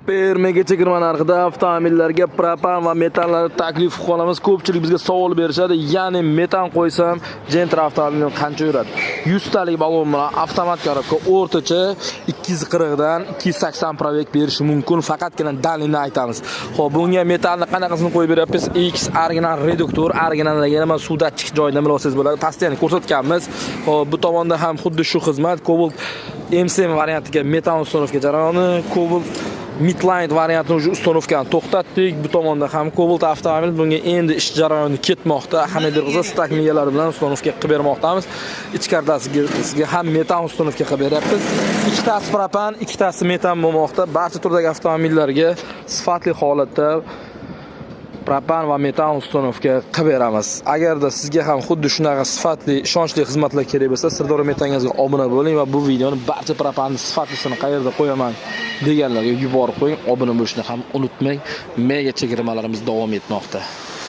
Super mega chegirma narxida avtomobillarga propan va metanlarni taklif qilamiz. Ko'pchilik bizga savol berishadi. Ya'ni metan qo'ysam, Gentra avtomobilim qancha yuradi? 100 talik balon bilan avtomat korobka o'rtacha 240 dan 280 probeg berishi mumkin. Faqatgina dalilni aytamiz. Xo'p, bunga metanni qanaqasini qo'yib beryapmiz? X original reduktor, originallarga mana suvda chiqish joyidan bilasiz bo'ladi. Pastdan ko'rsatganmiz. Xo'p, bu tomonda ham xuddi shu xizmat. Cobalt M7 variantiga metan uстановка jarayoni, Cobalt Midline variantini уже uстановkani to'xtatdik. Bu tomonda ham Cobalt avtomobil bunga endi ish jarayoni ketmoqda. Hammadir qilsa stak migalari bilan uстановка qilib bermoqdamiz. Ichkaridasiga ham metan uстановка qilib beryapmiz. Ikkitasi propan, ikkitasi metan bo'lmoqda. Barcha turdagi avtomobillarga sifatli holatda propan va metan uстановка qilib beramiz. Agarda sizga ham xuddi shunaqa sifatli, ishonchli xizmatlar kerak bo'lsa, Sirdaryo metangizga obuna bo'ling va bu videoni barcha propanning sifatlisini qayerda qo'yaman deganlarga yuborib qo'ying. Obuna bo'lishni ham unutmang. Mega chegirmalarimiz davom etmoqda.